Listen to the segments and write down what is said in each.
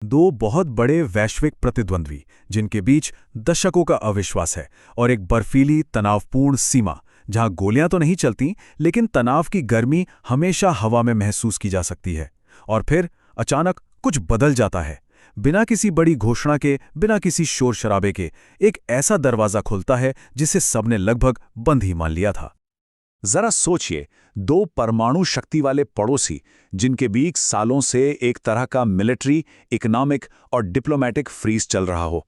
दो बहुत बड़े वैश्विक प्रतिद्वंद्वी जिनके बीच दशकों का अविश्वास है और एक बर्फीली तनावपूर्ण सीमा जहां गोलियां तो नहीं चलती लेकिन तनाव की गर्मी हमेशा हवा में महसूस की जा सकती है। और फिर अचानक कुछ बदल जाता है। बिना किसी बड़ी घोषणा के, बिना किसी शोर शराबे के एक ऐसा दरवाजा खुलता है जिसे सबने लगभग बंद ही मान लिया था। जरा सोचिए, दो परमाणु शक्ति वाले पड़ोसी जिनके बीच सालों से एक तरह का मिलिट्री, इकोनॉमिक और डिप्लोमेटिक फ्रीज चल रहा हो,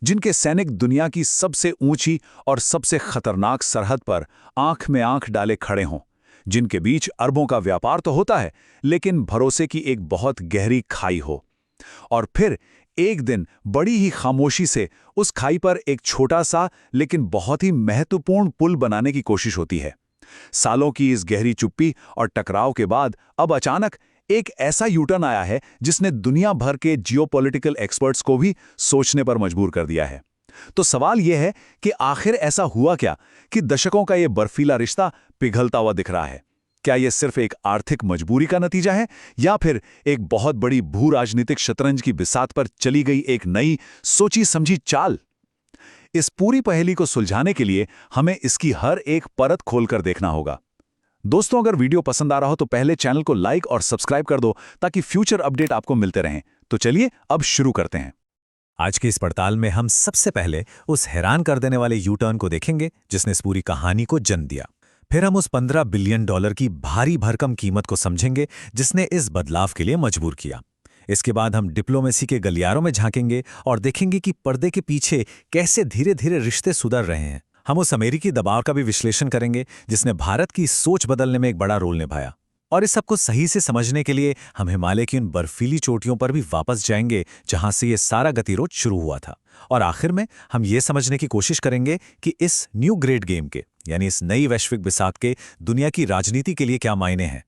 जिनके सैनिक दुनिया की सबसे ऊंची और सबसे खतरनाक सरहद पर आंख में आंख डाले खड़े हों, जिनके बीच अरबों का व्यापार तो होता है लेकिन भरोसे की एक बहुत गहरी खाई हो। और फिर एक दिन बड़ी ही खामोशी से उस खाई पर एक छोटा सा लेकिन बहुत ही महत्वपूर्ण पुल बनाने की कोशिश होती है। सालों की इस गहरी चुप्पी और टकराव के बाद अब अचानक एक ऐसा यूटर्न आया है जिसने दुनिया भर के जियोपॉलिटिकल एक्सपर्ट्स को भी सोचने पर मजबूर कर दिया है। तो सवाल यह है कि आखिर ऐसा हुआ क्या कि दशकों का यह बर्फीला रिश्ता पिघलता हुआ दिख रहा है? क्या यह सिर्फ एक आर्थिक मजबूरी का नतीजा है या फिर एक बहुत बड़ी भू राजनीतिक शतरंज की बिसात पर चली गई एक नई सोची समझी चाल? इस पूरी पहेली को सुलझाने के लिए हमें इसकी हर एक परत खोलकर देखना होगा। दोस्तों, अगर वीडियो पसंद आ रहा हो तो पहले चैनल को लाइक और सब्सक्राइब कर दो ताकि फ्यूचर अपडेट आपको मिलते रहें। तो चलिए अब शुरू करते हैं। आज की इस पड़ताल में हम सबसे पहले उस हैरान कर देने वाले यू टर्न को देखेंगे जिसने इस पूरी कहानी को जन्म दिया। फिर हम उस 15 बिलियन डॉलर की भारी भरकम कीमत को समझेंगे जिसने इस बदलाव के लिए मजबूर किया। इसके बाद हम डिप्लोमेसी के गलियारों में झांकेंगे और देखेंगे कि पर्दे के पीछे कैसे धीरे धीरे रिश्ते सुधर रहे हैं। हम उस अमेरिकी दबाव का भी विश्लेषण करेंगे जिसने भारत की सोच बदलने में एक बड़ा रोल निभाया। और इस सबको सही से समझने के लिए हम हिमालय की उन बर्फीली चोटियों पर भी वापस जाएंगे जहां से ये सारा गतिरोध शुरू हुआ था। और आखिर में हम ये समझने की कोशिश करेंगे कि इस न्यू ग्रेड गेम के, यानी इस नई वैश्विक बिसात के दुनिया की राजनीति के लिए क्या मायने हैं।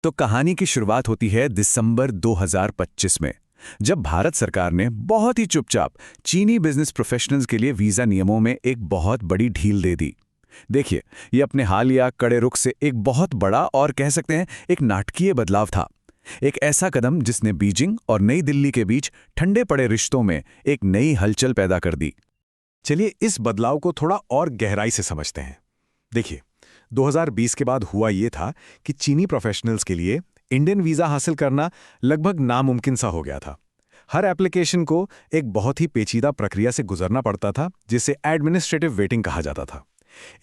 तो कहानी की शुरुआत होती है दिसंबर 2025 में, जब भारत सरकार ने बहुत ही चुपचाप चीनी बिजनेस प्रोफेशनल्स के लिए वीजा नियमों में एक बहुत बड़ी ढील दे दी। देखिए, ये अपने हालिया कड़े रुख से एक बहुत बड़ा और कह सकते हैं एक नाटकीय बदलाव था। एक ऐसा कदम जिसने बीजिंग और नई दिल्ली के बीच ठंडे पड़े रिश्तों में एक नई हलचल पैदा कर दी। चलिए इस बदलाव को थोड़ा और गहराई से समझते हैं। देखिए, 2020 के बाद हुआ ये था कि चीनी प्रोफेशनल्स के लिए इंडियन वीज़ा हासिल करना लगभग नामुमकिन सा हो गया था। हर एप्लीकेशन को एक बहुत ही पेचीदा प्रक्रिया से गुजरना पड़ता था जिसे एडमिनिस्ट्रेटिव वेटिंग कहा जाता था।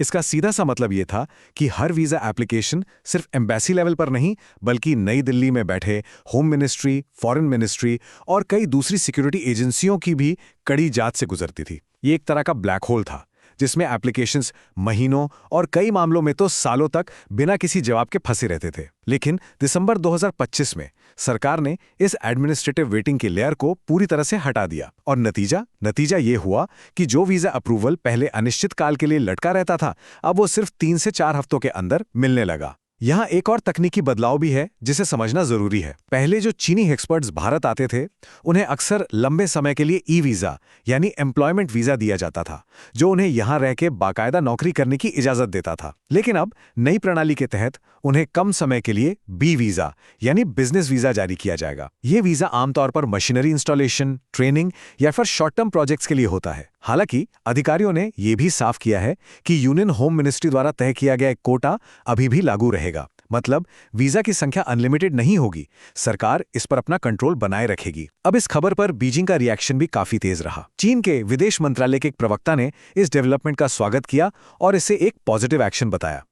इसका सीधा सा मतलब ये था कि हर वीज़ा एप्लीकेशन सिर्फ एम्बेसी लेवल पर नहीं बल्कि नई दिल्ली में बैठे होम मिनिस्ट्री, फॉरेन मिनिस्ट्री और कई दूसरी सिक्योरिटी एजेंसियों की भी कड़ी जांच से गुजरती थी। ये एक तरह का ब्लैक होल था जिसमें एप्लीकेशंस महीनों और कई मामलों में तो सालों तक बिना किसी जवाब के फंसे रहते थे। लेकिन दिसंबर 2025 में सरकार ने इस एडमिनिस्ट्रेटिव वेटिंग की लेयर को पूरी तरह से हटा दिया और नतीजा ये हुआ कि जो वीजा अप्रूवल पहले अनिश्चित काल के लिए लटका रहता था, अब वो सिर्फ 3 से 4 हफ्तों के अंदर मिलने लगा। यहाँ एक और तकनीकी बदलाव भी है जिसे समझना जरूरी है। पहले जो चीनी एक्सपर्ट्स भारत आते थे उन्हें अक्सर लंबे समय के लिए ई वीजा यानी एम्प्लॉयमेंट वीजा दिया जाता था, जो उन्हें यहाँ रह के बाकायदा नौकरी करने की इजाजत देता था। लेकिन अब नई प्रणाली के तहत उन्हें कम समय के लिए बी वीजा यानी बिजनेस वीजा जारी किया जाएगा। ये वीजा आमतौर पर मशीनरी इंस्टॉलेशन, ट्रेनिंग या फिर शॉर्ट टर्म प्रोजेक्ट्स के लिए होता है। हालांकि अधिकारियों ने यह भी साफ किया है कि यूनियन होम मिनिस्ट्री द्वारा तय किया गया एक कोटा अभी भी लागू रहेगा। मतलब वीजा की संख्या अनलिमिटेड नहीं होगी। सरकार इस पर अपना कंट्रोल बनाए रखेगी। अब इस खबर पर बीजिंग का रिएक्शन भी काफी तेज रहा। चीन के विदेश मंत्रालय के एक प्रवक्ता ने इस डेवलपमेंट का स्वागत किया और इसे एक पॉजिटिव एक्शन बताया।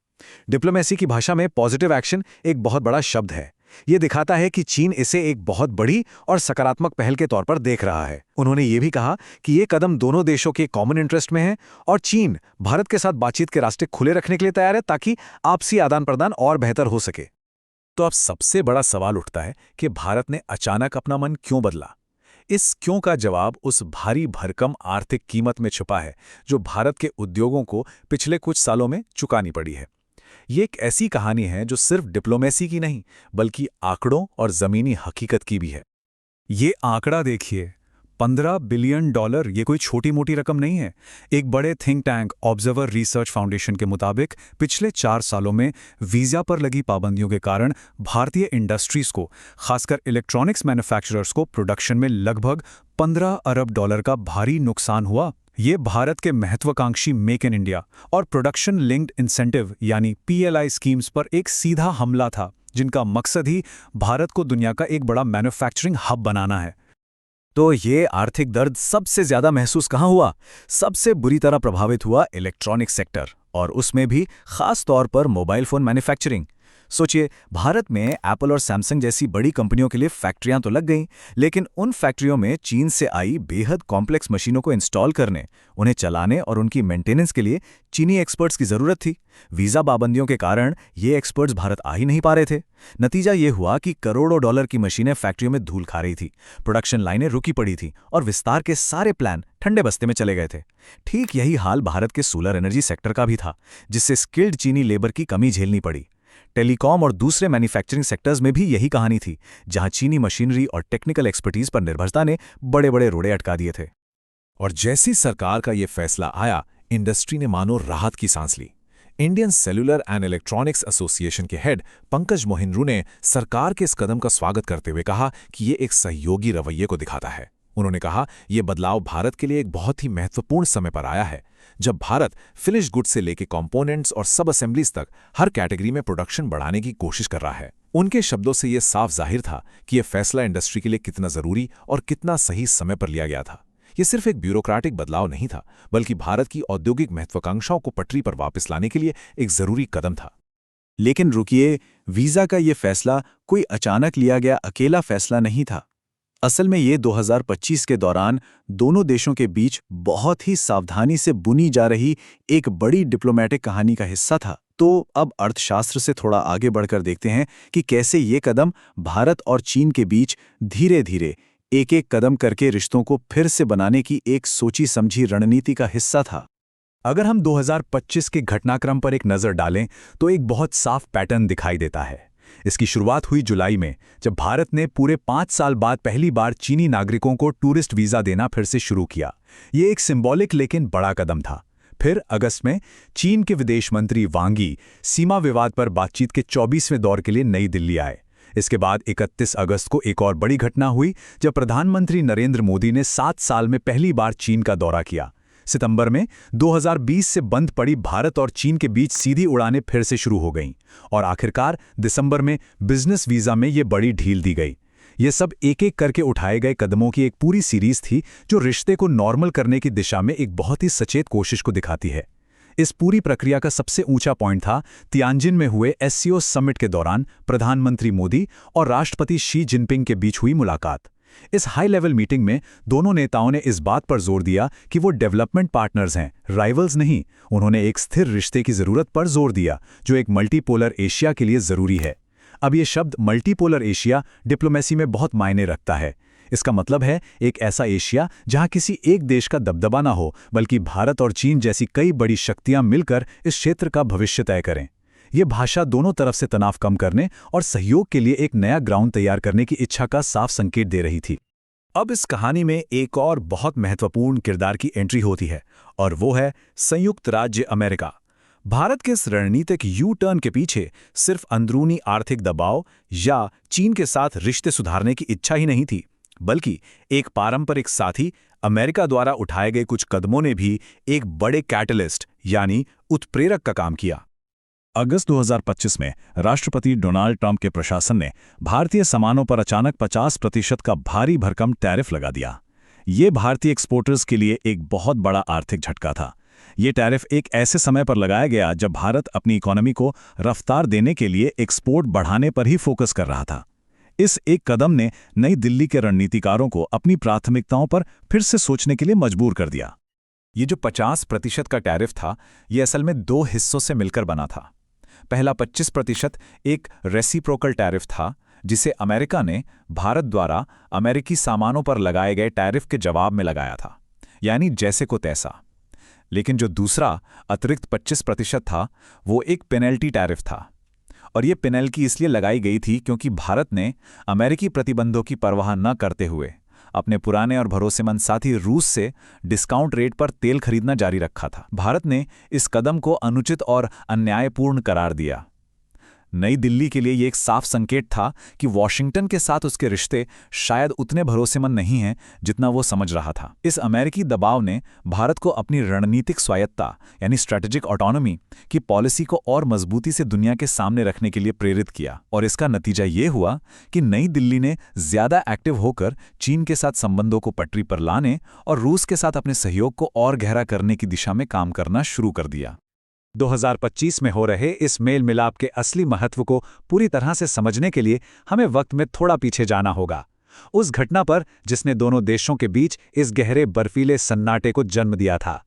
डिप्लोमेसी की भाषा में पॉजिटिव एक्शन एक बहुत बड़ा शब्द है। ये दिखाता है कि चीन इसे एक बहुत बड़ी और सकारात्मक पहल के तौर पर देख रहा है। उन्होंने ये भी कहा कि ये कदम दोनों देशों के कॉमन इंटरेस्ट में है और चीन भारत के साथ बातचीत के रास्ते खुले रखने के लिए तैयार है ताकि आपसी आदान प्रदान और बेहतर हो सके। तो अब सबसे बड़ा सवाल उठता है कि भारत ने अचानक अपना मन क्यों बदला। इस क्यों का जवाब उस भारी भरकम आर्थिक कीमत में छुपा है जो भारत के उद्योगों को पिछले कुछ सालों में चुकानी पड़ी है। ये एक ऐसी कहानी है जो सिर्फ डिप्लोमेसी की नहीं बल्कि आंकड़ों और जमीनी हकीकत की भी है। ये आंकड़ा देखिए, 15 बिलियन डॉलर ये कोई छोटी मोटी रकम नहीं है। एक बड़े think tank observer research foundation के मुताबिक पिछले 4 सालों में वीज़ा पर लगी पाबंदियों के कारण भारतीय इंडस्ट्रीज को, खासकर इलेक्ट्रॉनिक्स मैन्युफैक्चरर्स को, प्रोडक्शन में लगभग 15 अरब डॉलर का भारी नुकसान हुआ। ये भारत के महत्वाकांक्षी मेक इन इंडिया और प्रोडक्शन लिंक्ड इंसेंटिव यानी PLI स्कीम्स पर एक सीधा हमला था, जिनका मकसद ही भारत को दुनिया का एक बड़ा मैन्युफैक्चरिंग हब बनाना है। तो ये आर्थिक दर्द सबसे ज्यादा महसूस कहाँ हुआ? सबसे बुरी तरह प्रभावित हुआ इलेक्ट्रॉनिक सेक्टर, और उसमें भी खास तौर पर मोबाइल फोन मैन्युफैक्चरिंग। सोचिए, भारत में एप्पल और सैमसंग जैसी बड़ी कंपनियों के लिए फैक्ट्रियां तो लग गईं, लेकिन उन फैक्ट्रियों में चीन से आई बेहद कॉम्प्लेक्स मशीनों को इंस्टॉल करने, उन्हें चलाने और उनकी मेंटेनेंस के लिए चीनी एक्सपर्ट्स की जरूरत थी। वीजा पाबंदियों के कारण ये एक्सपर्ट्स भारत आ ही नहीं पा रहे थे। नतीजा ये हुआ कि करोड़ों डॉलर की मशीनें फैक्ट्रियों में धूल खा रही थी, प्रोडक्शन लाइनें रुकी पड़ी थी और विस्तार के सारे प्लान ठंडे बस्ते में चले गए थे। ठीक यही हाल भारत के सोलर एनर्जी सेक्टर का भी था, जिससे स्किल्ड चीनी लेबर की कमी झेलनी पड़ी। टेलीकॉम और दूसरे मैन्युफैक्चरिंग सेक्टर्स में भी यही कहानी थी, जहां चीनी मशीनरी और टेक्निकल एक्सपर्टीज पर निर्भरता ने बड़े बड़े रोड़े अटका दिए थे। और जैसी सरकार का ये फैसला आया, इंडस्ट्री ने मानो राहत की सांस ली। Indian cellular and electronics association के हेड पंकज मोहिंद्रू ने सरकार के इस कदम का स्वागत करते हुए कहा कि ये एक सहयोगी रवैये को दिखाता है। उन्होंने कहा, यह बदलाव भारत के लिए एक बहुत ही महत्वपूर्ण समय पर आया है, जब भारत फिनिश गुड्स से लेकर कंपोनेंट्स और सब असेंबलीज तक हर कैटेगरी में प्रोडक्शन बढ़ाने की कोशिश कर रहा है। उनके शब्दों से यह साफ जाहिर था कि यह फैसला इंडस्ट्री के लिए कितना जरूरी और कितना सही समय पर लिया गया था। ये सिर्फ एक ब्यूरोक्रेटिक बदलाव नहीं था, बल्कि भारत की औद्योगिक महत्वाकांक्षाओं को पटरी पर वापस लाने के लिए एक जरूरी कदम था। लेकिन रुकिए, वीजा का ये फैसला कोई अचानक लिया गया अकेला फैसला नहीं था। असल में ये 2025 के दौरान दोनों देशों के बीच बहुत ही सावधानी से बुनी जा रही एक बड़ी डिप्लोमेटिक कहानी का हिस्सा था। तो अब अर्थशास्त्र से थोड़ा आगे बढ़कर देखते हैं कि कैसे ये कदम भारत और चीन के बीच धीरे धीरे एक एक कदम करके रिश्तों को फिर से बनाने की एक सोची समझी रणनीति का हिस्सा था। अगर हम 2025 के घटनाक्रम पर एक नज़र डालें तो एक बहुत साफ पैटर्न दिखाई देता है। इसकी शुरुआत हुई जुलाई में, जब भारत ने पूरे 5 साल बाद पहली बार चीनी नागरिकों को टूरिस्ट वीज़ा देना फिर से शुरू किया। ये एक सिंबॉलिक लेकिन बड़ा कदम था। फिर अगस्त में चीन के विदेश मंत्री वांग यी सीमा विवाद पर बातचीत के 24वें दौर के लिए नई दिल्ली आए। इसके बाद 31 अगस्त को एक और बड़ी घटना हुई, जब प्रधानमंत्री नरेंद्र मोदी ने 7 साल में पहली बार चीन का दौरा किया। सितंबर में 2020 से बंद पड़ी भारत और चीन के बीच सीधी उड़ानें फिर से शुरू हो गईं, और आखिरकार दिसंबर में बिजनेस वीज़ा में ये बड़ी ढील दी गई। ये सब एक एक करके उठाए गए कदमों की एक पूरी सीरीज थी, जो रिश्ते को नॉर्मल करने की दिशा में एक बहुत ही सचेत कोशिश को दिखाती है। इस पूरी प्रक्रिया का सबसे ऊंचा पॉइंट था तियानजिन में हुए SCO समिट के दौरान प्रधानमंत्री मोदी और राष्ट्रपति शी जिनपिंग के बीच हुई मुलाकात। इस हाई लेवल मीटिंग में दोनों नेताओं ने इस बात पर जोर दिया कि वो डेवलपमेंट पार्टनर्स हैं, राइवल्स नहीं। उन्होंने एक स्थिर रिश्ते की जरूरत पर जोर दिया, जो एक मल्टीपोलर एशिया के लिए जरूरी है। अब ये शब्द मल्टीपोलर एशिया डिप्लोमेसी में बहुत मायने रखता है। इसका मतलब है एक ऐसा एशिया जहां किसी एक देश का दबदबा ना हो, बल्कि भारत और चीन जैसी कई बड़ी शक्तियां मिलकर इस क्षेत्र का भविष्य तय करें। ये भाषा दोनों तरफ से तनाव कम करने और सहयोग के लिए एक नया ग्राउंड तैयार करने की इच्छा का साफ संकेत दे रही थी। अब इस कहानी में एक और बहुत महत्वपूर्ण किरदार की एंट्री होती है, और वो है संयुक्त राज्य अमेरिका। भारत के इस रणनीतिक यू टर्न के पीछे सिर्फ अंदरूनी आर्थिक दबाव या चीन के साथ रिश्ते सुधारने की इच्छा ही नहीं थी, बल्कि एक पारंपरिक साथी अमेरिका द्वारा उठाए गए कुछ कदमों ने भी एक बड़े कैटलिस्ट यानी उत्प्रेरक का काम किया। अगस्त 2025 में राष्ट्रपति डोनाल्ड ट्रंप के प्रशासन ने भारतीय सामानों पर अचानक 50% का भारी भरकम टैरिफ लगा दिया। ये भारतीय एक्सपोर्टर्स के लिए एक बहुत बड़ा आर्थिक झटका था। ये टैरिफ एक ऐसे समय पर लगाया गया जब भारत अपनी इकोनॉमी को रफ्तार देने के लिए एक्सपोर्ट बढ़ाने पर ही फोकस कर रहा था। इस एक कदम ने नई दिल्ली के रणनीतिकारों को अपनी प्राथमिकताओं पर फिर से सोचने के लिए मजबूर कर दिया। ये जो 50% का टैरिफ था, ये असल में 2 हिस्सों से मिलकर बना था। पहला 25% एक रेसिप्रोकल टैरिफ था, जिसे अमेरिका ने भारत द्वारा अमेरिकी सामानों पर लगाए गए टैरिफ के जवाब में लगाया था, यानी जैसे को तैसा। लेकिन जो दूसरा अतिरिक्त 25% था, वो एक पेनल्टी टैरिफ था, और ये पेनल्टी इसलिए लगाई गई थी क्योंकि भारत ने अमेरिकी प्रतिबंधों की परवाह न करते हुए अपने पुराने और भरोसेमंद साथी रूस से डिस्काउंट रेट पर तेल खरीदना जारी रखा था। भारत ने इस कदम को अनुचित और अन्यायपूर्ण करार दिया। नई दिल्ली के लिए ये एक साफ संकेत था कि वॉशिंगटन के साथ उसके रिश्ते शायद उतने भरोसेमंद नहीं हैं जितना वो समझ रहा था। इस अमेरिकी दबाव ने भारत को अपनी रणनीतिक स्वायत्ता यानी स्ट्रेटेजिक ऑटोनॉमी की पॉलिसी को और मजबूती से दुनिया के सामने रखने के लिए प्रेरित किया, और इसका नतीजा ये हुआ कि नई दिल्ली ने ज्यादा एक्टिव होकर चीन के साथ संबंधों को पटरी पर लाने और रूस के साथ अपने सहयोग को और गहरा करने की दिशा में काम करना शुरू कर दिया। 2025 में हो रहे इस मेल मिलाप के असली महत्व को पूरी तरह से समझने के लिए हमें वक्त में थोड़ा पीछे जाना होगा, उस घटना पर जिसने दोनों देशों के बीच इस गहरे बर्फीले सन्नाटे को जन्म दिया था।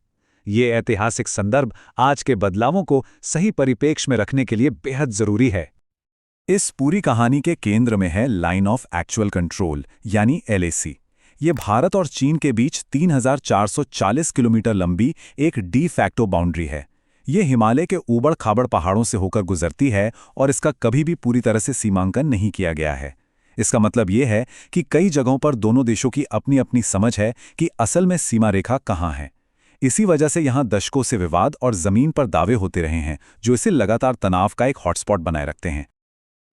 ये ऐतिहासिक संदर्भ आज के बदलावों को सही परिप्रेक्ष्य में रखने के लिए बेहद जरूरी है। इस पूरी कहानी के केंद्र में है लाइन ऑफ एक्चुअल कंट्रोल यानी LAC। ये भारत और चीन के बीच 3440 किलोमीटर लंबी एक डी फैक्टो बाउंड्री है। ये हिमालय के ऊबड़ खाबड़ पहाड़ों से होकर गुजरती है और इसका कभी भी पूरी तरह से सीमांकन नहीं किया गया है। इसका मतलब ये है कि कई जगहों पर दोनों देशों की अपनी अपनी समझ है कि असल में सीमा रेखा कहाँ है। इसी वजह से यहाँ दशकों से विवाद और जमीन पर दावे होते रहे हैं, जो इसे लगातार तनाव का एक हॉटस्पॉट बनाए रखते हैं।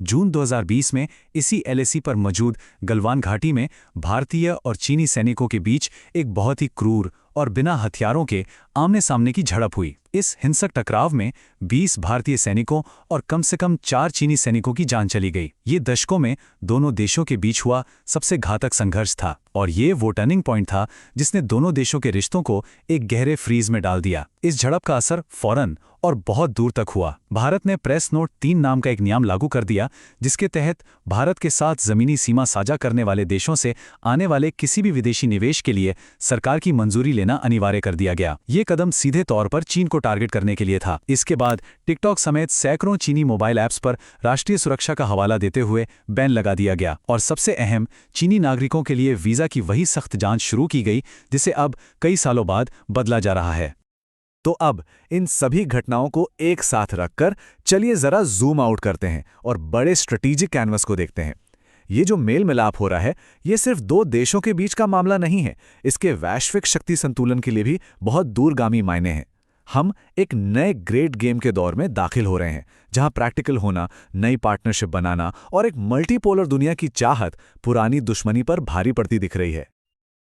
जून 2020 में इसी LAC पर मौजूद गलवान घाटी में भारतीय और चीनी सैनिकों के बीच एक बहुत ही क्रूर और बिना हथियारों के आमने सामने की झड़प हुई। इस हिंसक टकराव में 20 भारतीय सैनिकों और कम से कम 4 चीनी सैनिकों की जान चली गई। ये दशकों में दोनों देशों के बीच हुआ सबसे घातक संघर्ष था, और ये वो टर्निंग पॉइंट था जिसने दोनों देशों के रिश्तों को एक गहरे फ्रीज में डाल दिया। इस झड़प का असर फौरन और बहुत दूर तक हुआ। भारत ने प्रेस नोट 3 नाम का एक नियम लागू कर दिया, जिसके तहत भारत के साथ जमीनी सीमा साझा करने वाले देशों से आने वाले किसी भी विदेशी निवेश के लिए सरकार की मंजूरी लेना अनिवार्य कर दिया गया। ये कदम सीधे तौर पर चीन को टारगेट करने के लिए था। इसके बाद टिकटॉक समेत सैकड़ों चीनी मोबाइल ऐप्स पर राष्ट्रीय सुरक्षा का हवाला देते हुए बैन लगा दिया गया, और सबसे अहम, चीनी नागरिकों के लिए वीजा की वही सख्त जांच शुरू की गई जिसे अब कई सालों बाद बदला जा रहा है। तो अब इन सभी घटनाओं को एक साथ रखकर चलिए जरा जूम आउट करते हैं और बड़े स्ट्रेटेजिक कैनवस को देखते हैं। ये जो मेल मिलाप हो रहा है, ये सिर्फ 2 देशों के बीच का मामला नहीं है, इसके वैश्विक शक्ति संतुलन के लिए भी बहुत दूरगामी मायने हैं। हम एक नए ग्रेट गेम के दौर में दाखिल हो रहे हैं, जहां प्रैक्टिकल होना, नई पार्टनरशिप बनाना और एक मल्टीपोलर दुनिया की चाहत पुरानी दुश्मनी पर भारी पड़ती दिख रही है।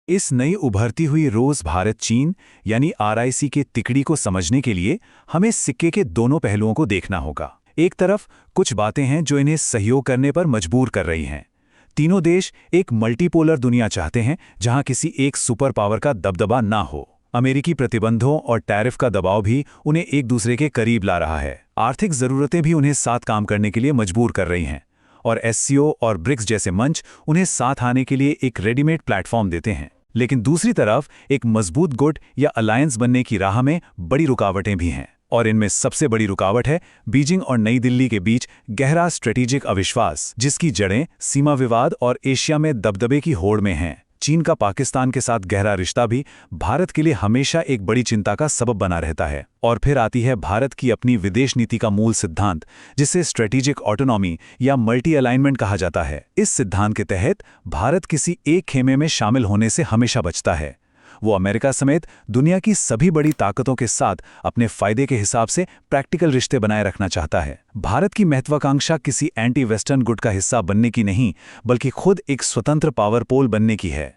इस नई उभरती हुई रोज भारत चीन यानी RIC के तिकड़ी को समझने के लिए हमें सिक्के के दोनों पहलुओं को देखना होगा। एक तरफ कुछ बातें हैं जो इन्हें सहयोग करने पर मजबूर कर रही हैं। तीनों देश एक मल्टीपोलर दुनिया चाहते हैं जहां किसी एक सुपर पावर का दबदबा ना हो। अमेरिकी प्रतिबंधों और टैरिफ का दबाव भी उन्हें एक दूसरे के करीब ला रहा है। आर्थिक जरूरतें भी उन्हें साथ काम करने के लिए मजबूर कर रही हैं, और SCO और ब्रिक्स जैसे मंच उन्हें साथ आने के लिए एक रेडीमेड प्लेटफॉर्म देते हैं। लेकिन दूसरी तरफ एक मजबूत गुट या अलायंस बनने की राह में बड़ी रुकावटें भी हैं, और इनमें सबसे बड़ी रुकावट है बीजिंग और नई दिल्ली के बीच गहरा स्ट्रेटेजिक अविश्वास, जिसकी जड़ें सीमा विवाद और एशिया में दबदबे की होड़ में हैं। चीन का पाकिस्तान के साथ गहरा रिश्ता भी भारत के लिए हमेशा एक बड़ी चिंता का सबब बना रहता है। और फिर आती है भारत की अपनी विदेश नीति का मूल सिद्धांत, जिसे स्ट्रेटेजिक ऑटोनॉमी या मल्टी अलाइनमेंट कहा जाता है। इस सिद्धांत के तहत भारत किसी एक खेमे में शामिल होने से हमेशा बचता है। वो अमेरिका समेत दुनिया की सभी बड़ी ताकतों के साथ अपने फायदे के हिसाब से प्रैक्टिकल रिश्ते बनाए रखना चाहता है। भारत की महत्वाकांक्षा किसी एंटी वेस्टर्न गुट का हिस्सा बनने की नहीं, बल्कि खुद एक स्वतंत्र पावर पोल बनने की है।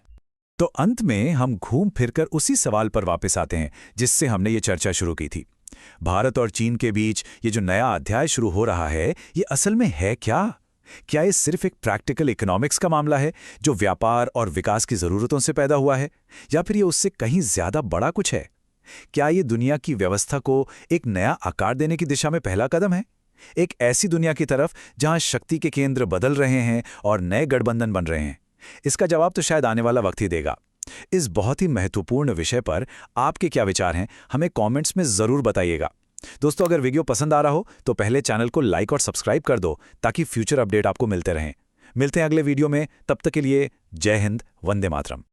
तो अंत में हम घूम फिरकर उसी सवाल पर वापस आते हैं जिससे हमने ये चर्चा शुरू की थी। भारत और चीन के बीच ये जो नया अध्याय शुरू हो रहा है, ये असल में है क्या? क्या ये सिर्फ एक प्रैक्टिकल इकोनॉमिक्स का मामला है जो व्यापार और विकास की ज़रूरतों से पैदा हुआ है, या फिर ये उससे कहीं ज़्यादा बड़ा कुछ है? क्या ये दुनिया की व्यवस्था को एक नया आकार देने की दिशा में पहला कदम है? एक ऐसी दुनिया की तरफ जहां शक्ति के केंद्र बदल रहे हैं और नए गठबंधन बन रहे हैं? इसका जवाब तो शायद आने वाला वक्त ही देगा। इस बहुत ही महत्वपूर्ण विषय पर आपके क्या विचार हैं, हमें कमेंट्स में ज़रूर बताइएगा। दोस्तों, अगर वीडियो पसंद आ रहा हो तो पहले चैनल को लाइक और सब्सक्राइब कर दो ताकि फ्यूचर अपडेट आपको मिलते रहें। मिलते हैं अगले वीडियो में, तब तक के लिए जय हिंद, वंदे मातरम।